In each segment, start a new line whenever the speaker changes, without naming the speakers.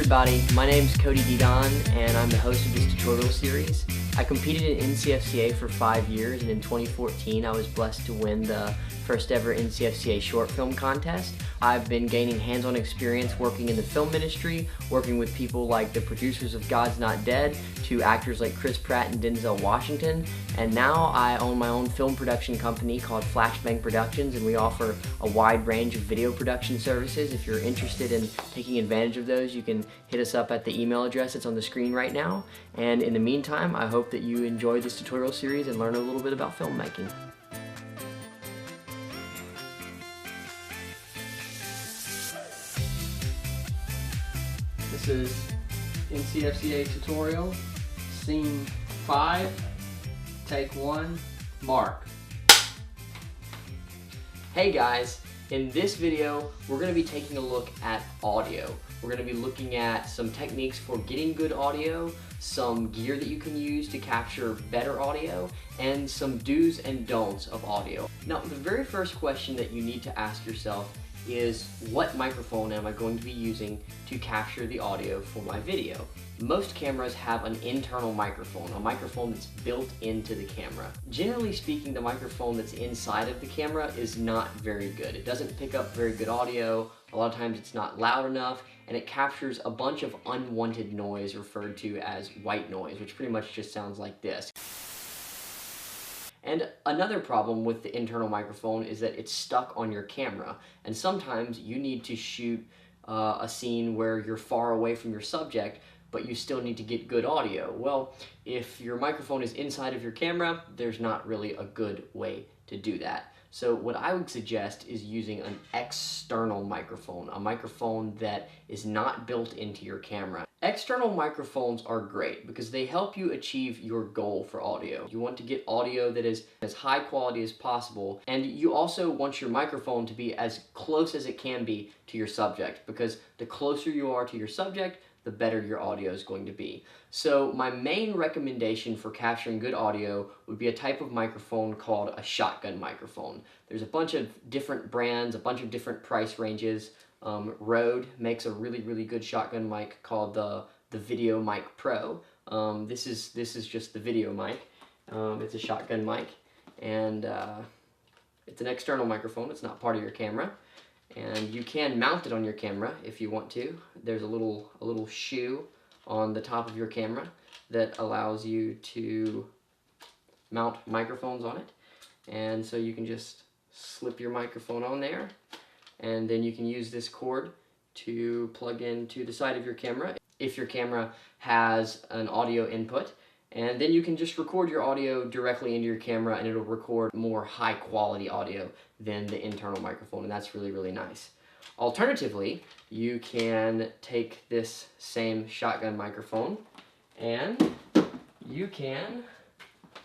everybody, my name's Cody Dedon and I'm the host of this tutorial series. I competed in NCFCA for 5 years, and in 2014 I was blessed to win the first ever NCFCA short film contest. I've been gaining hands-on experience working in the film industry, working with people like the producers of God's Not Dead to actors like Chris Pratt and Denzel Washington, and now I own my own film production company called Flashbang Productions, and we offer a wide range of video production services. If you're interested in taking advantage of those, you can hit us up at the email address that's on the screen right now. And in the meantime, I hope that you enjoy this tutorial series and learn a little bit about filmmaking. This is NCFCA tutorial, scene 5, take 1, mark. Hey guys, in this video we're going to be taking a look at audio. We're going to be looking at some techniques for getting good audio, some gear that you can use to capture better audio, and some do's and don'ts of audio. Now, the very first question that you need to ask yourself is, what microphone am I going to be using to capture the audio for my video? Most cameras have an internal microphone, a microphone that's built into the camera. Generally speaking, the microphone that's inside of the camera is not very good. It doesn't pick up very good audio. A lot of times it's not loud enough, and it captures a bunch of unwanted noise referred to as white noise, which pretty much just sounds like this. And another problem with the internal microphone is that it's stuck on your camera, and sometimes you need to shoot a scene where you're far away from your subject, but you still need to get good audio. Well, if your microphone is inside of your camera, there's not really a good way to do that. So what I would suggest is using an external microphone, a microphone that is not built into your camera. External microphones are great because they help you achieve your goal for audio. You want to get audio that is as high quality as possible, and you also want your microphone to be as close as it can be to your subject, because the closer you are to your subject, the better your audio is going to be. So my main recommendation for capturing good audio would be a type of microphone called a shotgun microphone. There's a bunch of different brands, a bunch of different price ranges. Rode makes a really good shotgun mic called the Video Mic Pro. This is just the video mic. It's a shotgun mic, and it's an external microphone. It's not part of your camera. And you can mount it on your camera if you want to. There's a little shoe on the top of your camera that allows you to mount microphones on it. And so you can just slip your microphone on there, and then you can use this cord to plug into the side of your camera if your camera has an audio input. And then you can just record your audio directly into your camera, and it'll record more high quality audio than the internal microphone, and that's really nice. Alternatively, you can take this same shotgun microphone and you can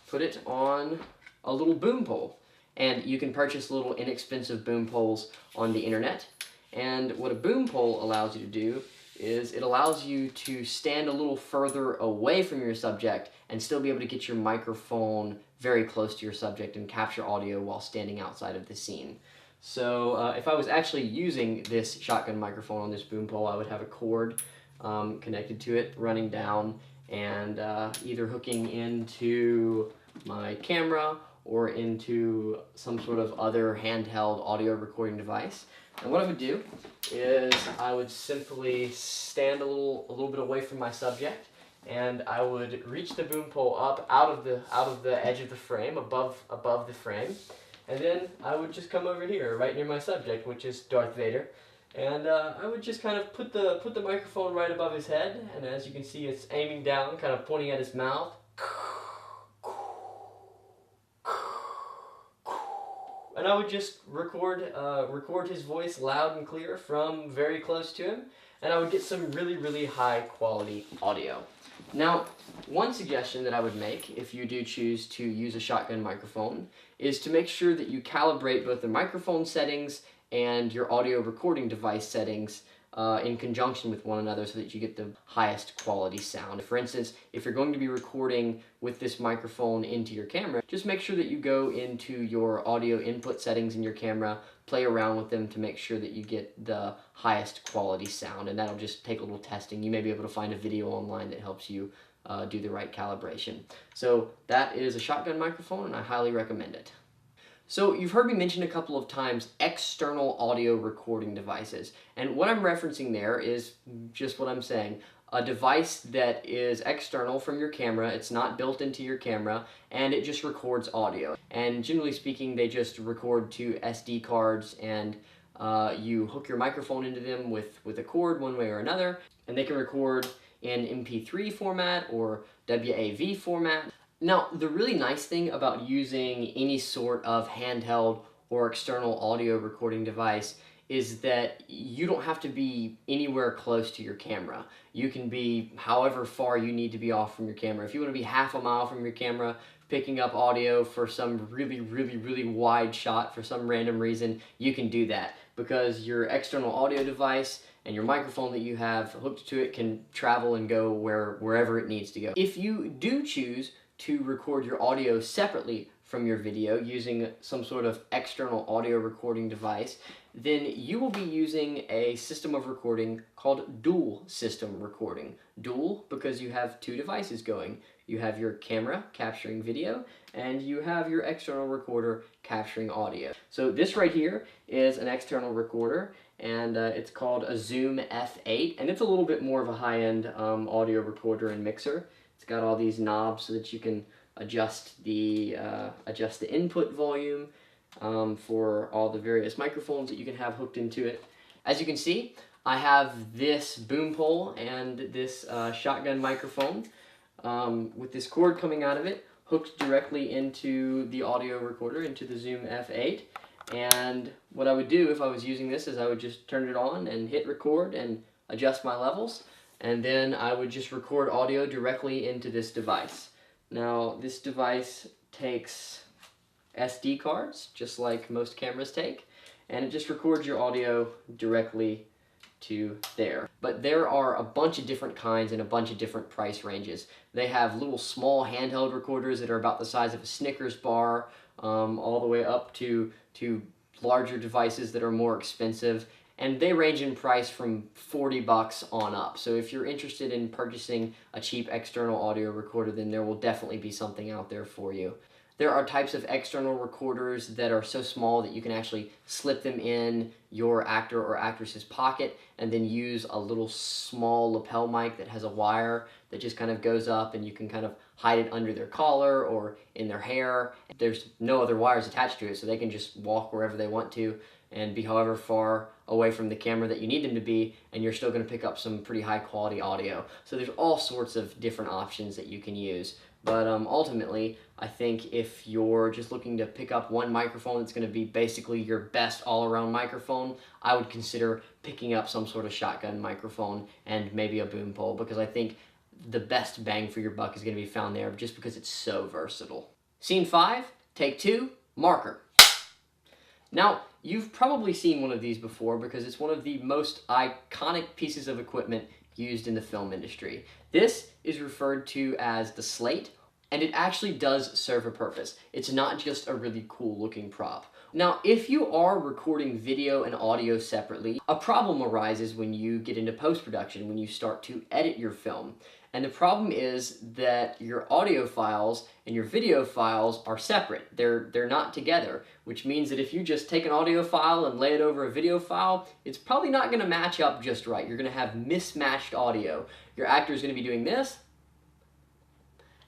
put it on a little boom pole. And you can purchase little inexpensive boom poles on the internet. And what a boom pole allows you to do is it allows you to stand a little further away from your subject and still be able to get your microphone very close to your subject and capture audio while standing outside of the scene. So if I was actually using this shotgun microphone on this boom pole, I would have a cord connected to it running down and either hooking into my camera or into some sort of other handheld audio recording device. And what I would do is I would simply stand a little bit away from my subject, and I would reach the boom pole up out of the edge of the frame, above the frame, and then I would just come over here right near my subject, which is Darth Vader, and I would just kind of put the microphone right above his head, and as you can see, it's aiming down, kind of pointing at his mouth. And I would just record his voice loud and clear from very close to him, and I would get some really high quality audio. Now, one suggestion that I would make if you do choose to use a shotgun microphone is to make sure that you calibrate both the microphone settings and your audio recording device settings in conjunction with one another so that you get the highest quality sound. For instance, if you're going to be recording with this microphone into your camera, just make sure that you go into your audio input settings in your camera, play around with them to make sure that you get the highest quality sound, and that'll just take a little testing. You may be able to find a video online that helps you do the right calibration. So that is a shotgun microphone, and I highly recommend it. So you've heard me mention a couple of times external audio recording devices, and what I'm referencing there is just what I'm saying. A device that is external from your camera, it's not built into your camera, and it just records audio. And generally speaking, they just record to SD cards, and you hook your microphone into them with a cord one way or another, and they can record in MP3 format or WAV format. Now, the really nice thing about using any sort of handheld or external audio recording device is that you don't have to be anywhere close to your camera. You can be however far you need to be off from your camera. If you want to be half a mile from your camera, picking up audio for some really wide shot for some random reason, you can do that because your external audio device and your microphone that you have hooked to it can travel and go wherever it needs to go. If you do choose to record your audio separately from your video using some sort of external audio recording device, then you will be using a system of recording called dual system recording. Dual because you have two devices going. You have your camera capturing video, and you have your external recorder capturing audio. So this right here is an external recorder, and it's called a Zoom F8, and it's a little bit more of a high-end audio recorder and mixer. It's got all these knobs so that you can adjust the input volume for all the various microphones that you can have hooked into it. As you can see, I have this boom pole and this shotgun microphone with this cord coming out of it hooked directly into the audio recorder, into the Zoom F8. And what I would do if I was using this is I would just turn it on and hit record and adjust my levels, and then I would just record audio directly into this device. Now, this device takes SD cards, just like most cameras take, and it just records your audio directly to there. But there are a bunch of different kinds and a bunch of different price ranges. They have little small handheld recorders that are about the size of a Snickers bar, all the way up to larger devices that are more expensive, and they range in price from $40 on up. So if you're interested in purchasing a cheap external audio recorder, then there will definitely be something out there for you. There are types of external recorders that are so small that you can actually slip them in your actor or actress's pocket and then use a little small lapel mic that has a wire that just kind of goes up, and you can kind of hide it under their collar or in their hair. There's no other wires attached to it, so they can just walk wherever they want to and be however far away from the camera that you need them to be, and you're still going to pick up some pretty high quality audio. So there's all sorts of different options that you can use. But ultimately, I think if you're just looking to pick up one microphone that's going to be basically your best all-around microphone, I would consider picking up some sort of shotgun microphone and maybe a boom pole, because I think the best bang for your buck is going to be found there just because it's so versatile. Scene 5, take 2, marker. Now, you've probably seen one of these before because it's one of the most iconic pieces of equipment used in the film industry. This is referred to as the slate, and it actually does serve a purpose. It's not just a really cool looking prop. Now, if you are recording video and audio separately, a problem arises when you get into post-production, when you start to edit your film. And the problem is that your audio files and your video files are separate. They're not together, which means that if you just take an audio file and lay it over a video file, it's probably not going to match up just right. You're going to have mismatched audio. Your actor is going to be doing this,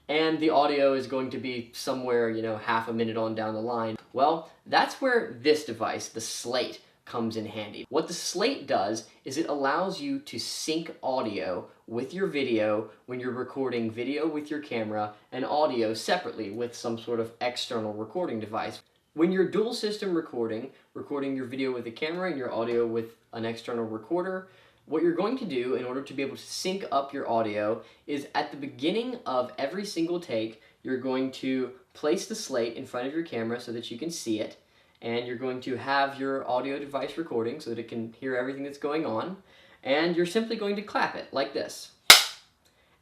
and the audio is going to be somewhere, half a minute on down the line. Well, that's where this device, the slate, comes in handy. What the slate does is it allows you to sync audio with your video when you're recording video with your camera and audio separately with some sort of external recording device. When you're dual system recording your video with a camera and your audio with an external recorder, what you're going to do in order to be able to sync up your audio is at the beginning of every single take, you're going to place the slate in front of your camera so that you can see it, and you're going to have your audio device recording so that it can hear everything that's going on. and you're simply going to clap it like this.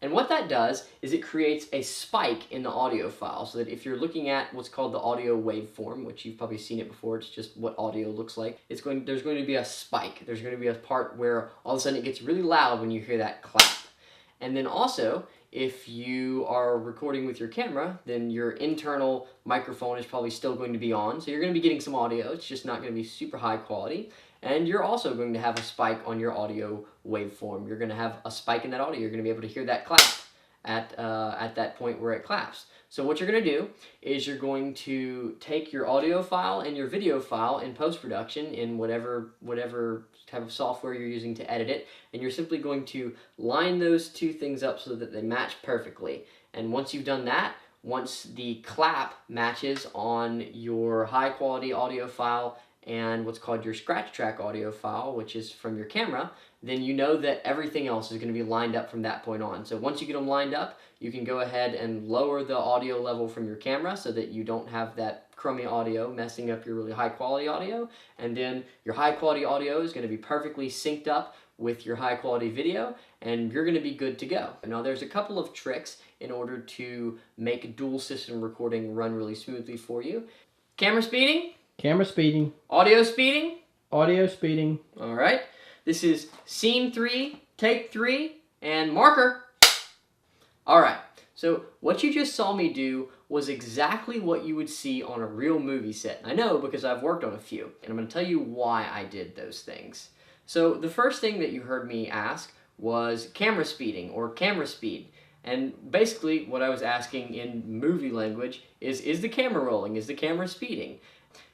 And what that does is it creates a spike in the audio file, so that if you're looking at what's called the audio waveform, which you've probably seen it before, it's just what audio looks like, there's going to be a spike. There's going to be a part where all of a sudden it gets really loud when you hear that clap. And then also, if you are recording with your camera, then your internal microphone is probably still going to be on, so you're going to be getting some audio. It's just not going to be super high quality. And you're also going to have a spike on your audio waveform. You're going to have a spike in that audio. You're going to be able to hear that clap at that point where it claps. So what you're going to do is you're going to take your audio file and your video file in post-production in whatever type of software you're using to edit it, and you're simply going to line those two things up so that they match perfectly. And once you've done that, once the clap matches on your high-quality audio file and what's called your scratch track audio file, which is from your camera, then you know that everything else is going to be lined up from that point on. So once you get them lined up, you can go ahead and lower the audio level from your camera so that you don't have that crummy audio messing up your really high quality audio, and then your high quality audio is going to be perfectly synced up with your high quality video, and you're going to be good to go. Now there's a couple of tricks in order to make dual system recording run really smoothly for you. Camera speeding.
Camera speeding.
Audio speeding.
Audio speeding.
All right. This is scene 3, take 3, and marker. All right. So what you just saw me do was exactly what you would see on a real movie set. I know because I've worked on a few, and I'm going to tell you why I did those things. So the first thing that you heard me ask was camera speeding or camera speed. And basically what I was asking in movie language is the camera rolling? Is the camera speeding?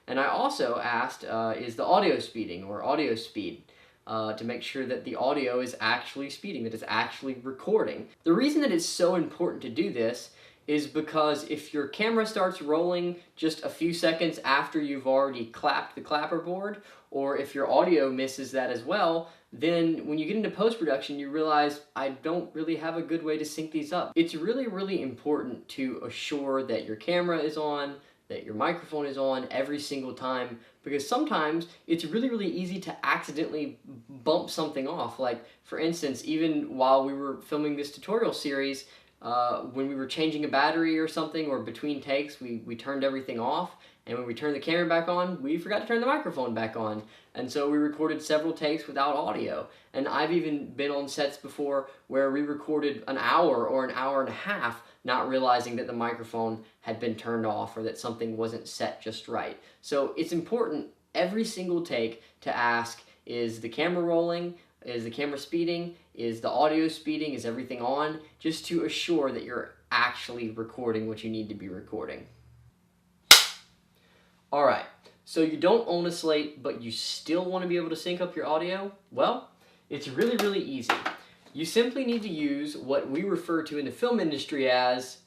And I also asked, is the audio speeding or audio speed? To make sure that the audio is actually speeding, that it's actually recording. The reason that it's so important to do this is because if your camera starts rolling just a few seconds after you've already clapped the clapper board, or if your audio misses that as well, then when you get into post-production you realize I don't really have a good way to sync these up. It's really, really important to assure that your camera is on, that your microphone is on every single time, because sometimes it's really, really easy to accidentally bump something off. Like, for instance, even while we were filming this tutorial series, when we were changing a battery or something, or between takes, we turned everything off, and when we turned the camera back on, we forgot to turn the microphone back on. And so we recorded several takes without audio. And I've even been on sets before where we recorded an hour or an hour and a half not realizing that the microphone had been turned off or that something wasn't set just right. So it's important every single take to ask, is the camera rolling? Is the camera speeding? Is the audio speeding? Is everything on? Just to assure that you're actually recording what you need to be recording. Alright, so you don't own a slate, but you still want to be able to sync up your audio? Well, it's really, really easy. You simply need to use what we refer to in the film industry as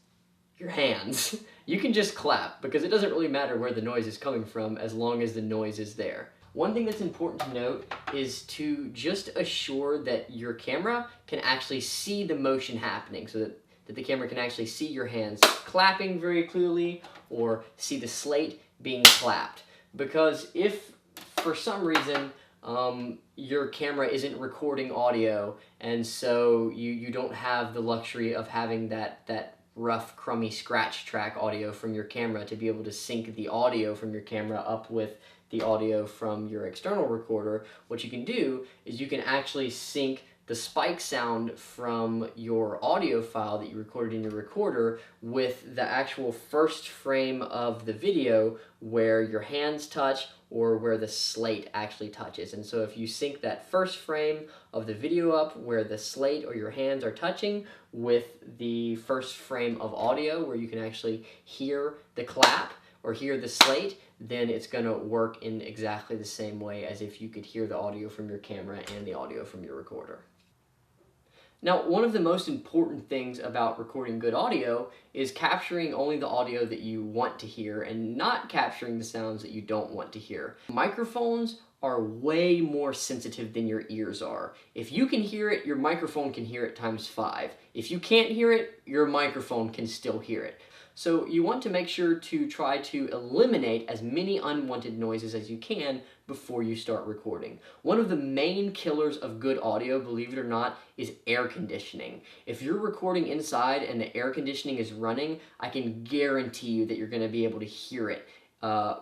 your hands. You can just clap, because it doesn't really matter where the noise is coming from as long as the noise is there. One thing that's important to note is to just assure that your camera can actually see the motion happening, so that the camera can actually see your hands clapping very clearly, or see the slate being clapped. Because if for some reason your camera isn't recording audio, and so you don't have the luxury of having that rough, crummy scratch track audio from your camera to be able to sync the audio from your camera up with the audio from your external recorder, what you can do is you can actually sync the spike sound from your audio file that you recorded in your recorder with the actual first frame of the video where your hands touch or where the slate actually touches. And so if you sync that first frame of the video up where the slate or your hands are touching with the first frame of audio where you can actually hear the clap or hear the slate, then it's going to work in exactly the same way as if you could hear the audio from your camera and the audio from your recorder. Now, one of the most important things about recording good audio is capturing only the audio that you want to hear and not capturing the sounds that you don't want to hear. Microphones are way more sensitive than your ears are. If you can hear it, your microphone can hear it times 5. If you can't hear it, your microphone can still hear it. So you want to make sure to try to eliminate as many unwanted noises as you can before you start recording. One of the main killers of good audio, believe it or not, is air conditioning. If you're recording inside and the air conditioning is running, I can guarantee you that you're going to be able to hear it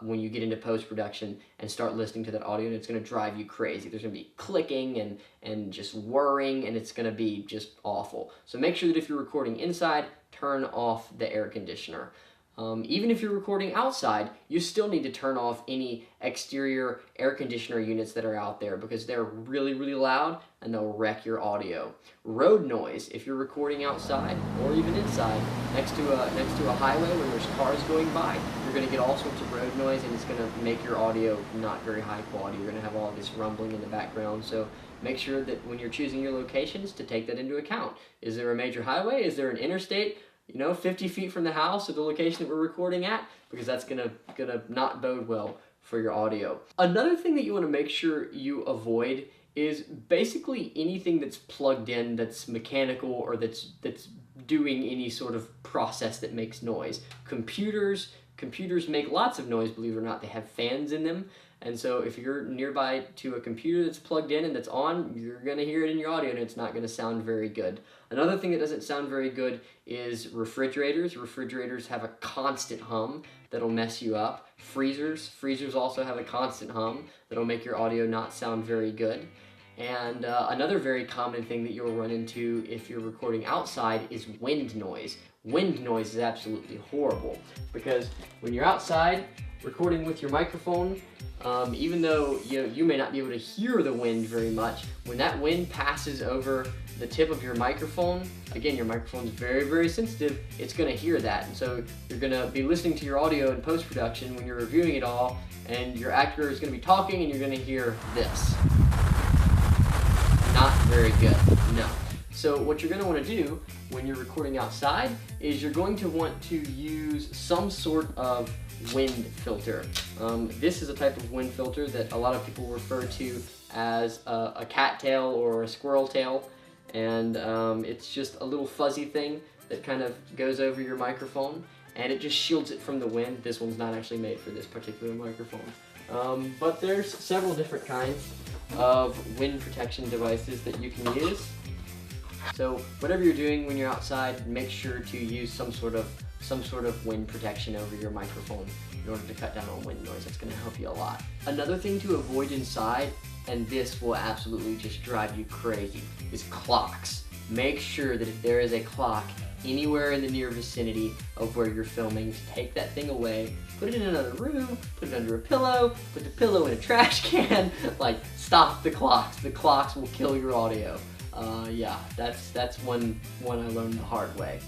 when you get into post-production and start listening to that audio, and it's going to drive you crazy. There's going to be clicking and just whirring, and it's going to be just awful. So make sure that if you're recording inside, turn off the air conditioner. Even if you're recording outside, you still need to turn off any exterior air conditioner units that are out there because they're really, really loud and they'll wreck your audio. Road noise, if you're recording outside or even inside, next to a highway where there's cars going by, you're going to get all sorts of road noise, and it's going to make your audio not very high quality. You're going to have all this rumbling in the background. So make sure that when you're choosing your locations to take that into account. Is there a major highway? Is there an interstate? 50 feet from the house or the location that we're recording at, because that's gonna not bode well for your audio. Another thing that you want to make sure you avoid is basically anything that's plugged in, that's mechanical, or that's doing any sort of process that makes noise. Computers make lots of noise, believe it or not. They have fans in them. And so if you're nearby to a computer that's plugged in and that's on, you're going to hear it in your audio and it's not going to sound very good. Another thing that doesn't sound very good is refrigerators. Refrigerators have a constant hum that'll mess you up. Freezers also have a constant hum that'll make your audio not sound very good. And another very common thing that you'll run into if you're recording outside is wind noise. Wind noise is absolutely horrible because when you're outside recording with your microphone, even though you may not be able to hear the wind very much, when that wind passes over the tip of your microphone, again, your microphone is very, very sensitive, it's going to hear that. And so you're going to be listening to your audio in post-production when you're reviewing it all, and your actor is going to be talking and you're going to hear this. Not very good, no. So what you're going to want to do when you're recording outside is you're going to want to use some sort of wind filter. This is a type of wind filter that a lot of people refer to as a cat tail or a squirrel tail, and it's just a little fuzzy thing that kind of goes over your microphone and it just shields it from the wind. This one's not actually made for this particular microphone, but there's several different kinds of wind protection devices that you can use. So whatever you're doing when you're outside, make sure to use some sort of wind protection over your microphone in order to cut down on wind noise. That's going to help you a lot. Another thing to avoid inside, and this will absolutely just drive you crazy, is clocks. Make sure that if there is a clock anywhere in the near vicinity of where you're filming, to take that thing away, put it in another room, put it under a pillow, put the pillow in a trash can. Like, stop the clocks. The clocks will kill your audio. Yeah, that's one I learned the hard way.